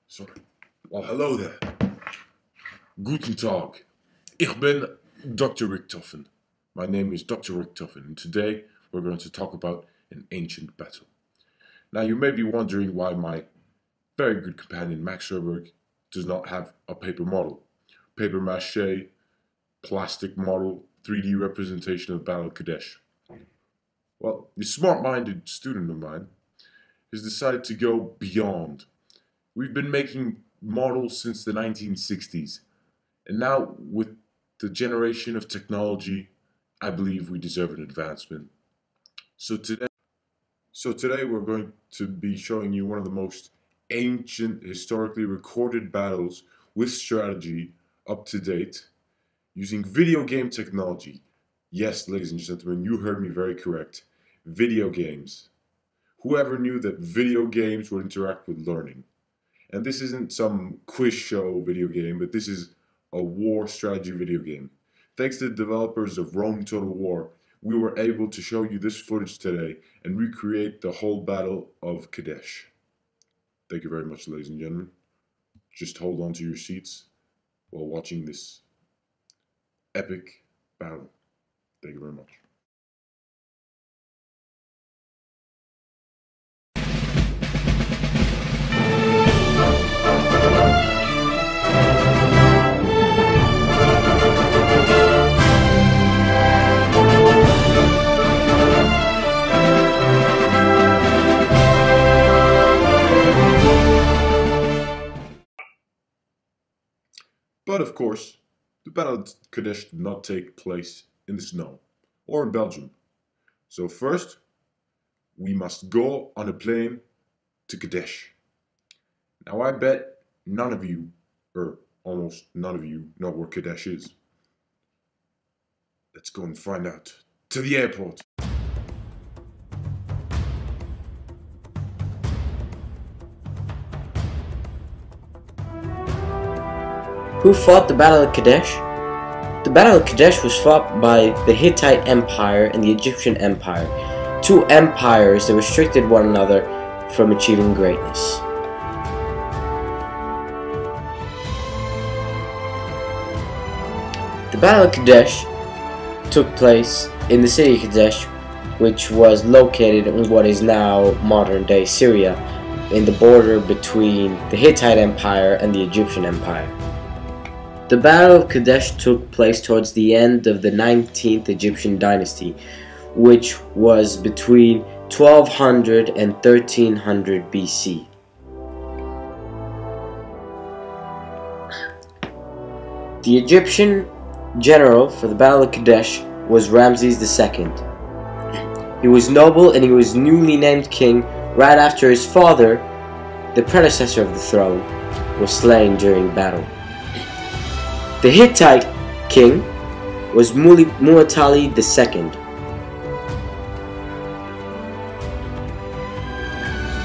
Sorry. Well, hello there. Guten Tag. Ich bin Dr. Richtofen. My name is Dr. Richtofen, and today we're going to talk about an ancient battle. Now, you may be wondering why my very good companion Max Sherberg does not have a paper model. Paper mache, plastic model, 3D representation of the Battle of Kadesh. Well, the smart-minded student of mine has decided to go beyond. We've been making models since the 1960s, and now with the generation of technology, I believe we deserve an advancement. So today we're going to be showing you one of the most ancient, historically recorded battles with strategy up to date using video game technology. Yes, ladies and gentlemen, you heard me very correct. Video games. Whoever knew that video games would interact with learning? And this isn't some quiz show video game, but this is a war strategy video game. Thanks to the developers of Rome Total War, we were able to show you this footage today and recreate the whole Battle of Kadesh. Thank you very much, ladies and gentlemen. Just hold on to your seats while watching this epic battle. Thank you very much. But of course, the Battle of Kadesh did not take place in the snow or in Belgium. So first, we must go on a plane to Kadesh. Now I bet none of you, or almost none of you, know where Kadesh is. Let's go and find out. To the airport. Who fought the Battle of Kadesh? The Battle of Kadesh was fought by the Hittite Empire and the Egyptian Empire, two empires that restricted one another from achieving greatness. The Battle of Kadesh took place in the city of Kadesh, which was located in what is now modern-day Syria, in the border between the Hittite Empire and the Egyptian Empire. The Battle of Kadesh took place towards the end of the 19th Egyptian dynasty, which was between 1200 and 1300 BC. The Egyptian general for the Battle of Kadesh was Ramses II. He was noble and he was newly named king right after his father, the predecessor of the throne, was slain during battle. The Hittite king was Mu'tali II.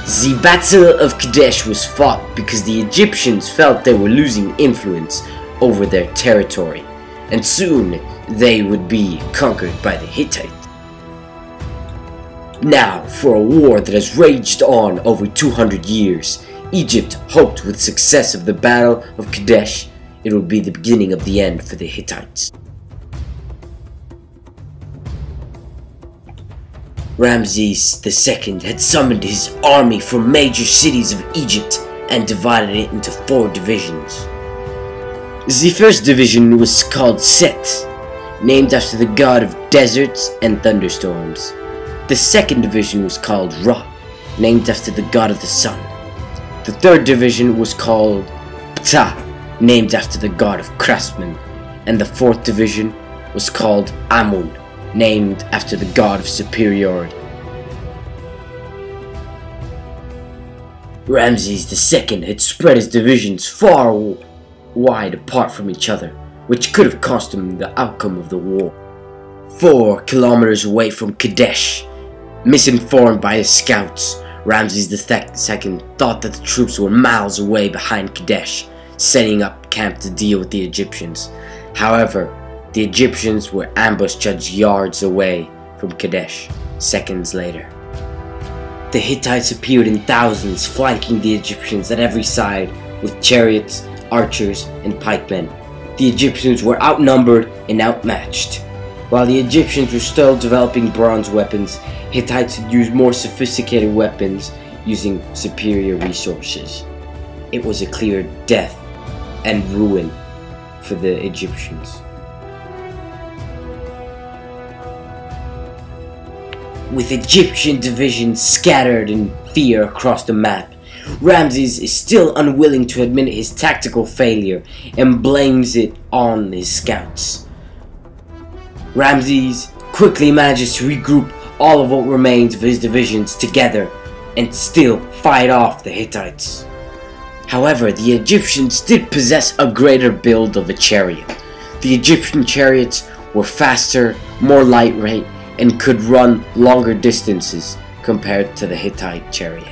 The Battle of Kadesh was fought because the Egyptians felt they were losing influence over their territory, and soon they would be conquered by the Hittites. Now, for a war that has raged on over 200 years, Egypt hoped with success of the Battle of Kadesh it would be the beginning of the end for the Hittites. Ramses II had summoned his army from major cities of Egypt and divided it into 4 divisions. The first division was called Set, named after the god of deserts and thunderstorms. The second division was called Ra, named after the god of the sun. The third division was called Ptah, named after the god of craftsmen, and the fourth division was called Amun, named after the god of superiority. Ramses II had spread his divisions far wide apart from each other, which could have cost him the outcome of the war. 4 kilometers away from Kadesh, misinformed by his scouts, Ramses II thought that the troops were miles away behind Kadesh, setting up camp to deal with the Egyptians. However, the Egyptians were ambushed just yards away from Kadesh, seconds later. The Hittites appeared in thousands, flanking the Egyptians at every side with chariots, archers, and pikemen. The Egyptians were outnumbered and outmatched. While the Egyptians were still developing bronze weapons, Hittites had used more sophisticated weapons using superior resources. It was a clear death and ruin for the Egyptians. With Egyptian divisions scattered in fear across the map, Ramses is still unwilling to admit his tactical failure and blames it on his scouts. Ramses quickly manages to regroup all of what remains of his divisions together and still fight off the Hittites. However, the Egyptians did possess a greater build of a chariot. The Egyptian chariots were faster, more lightweight, and could run longer distances compared to the Hittite chariot.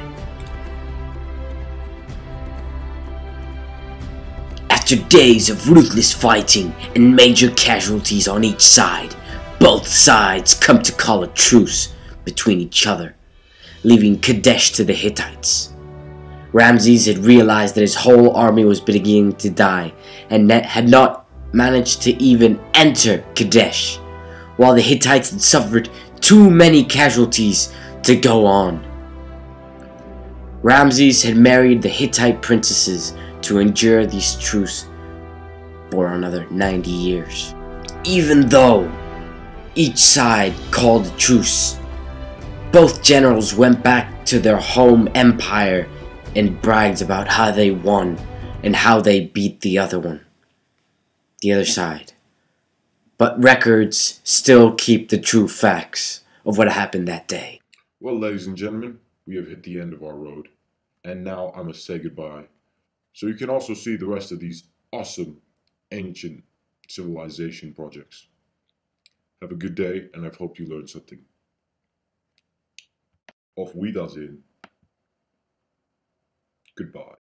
After days of ruthless fighting and major casualties on each side, both sides come to call a truce between each other, leaving Kadesh to the Hittites. Ramses had realized that his whole army was beginning to die and had not managed to even enter Kadesh, while the Hittites had suffered too many casualties to go on. Ramses had married the Hittite princesses to endure these truce for another 90 years. Even though each side called a truce, both generals went back to their home empire and bragged about how they won and how they beat the other side. But records still keep the true facts of what happened that day. Well, ladies and gentlemen, we have hit the end of our road, and now I must say goodbye. So you can also see the rest of these awesome ancient civilization projects. Have a good day, and I hope you learned something. Auf Wiedersehen. Goodbye.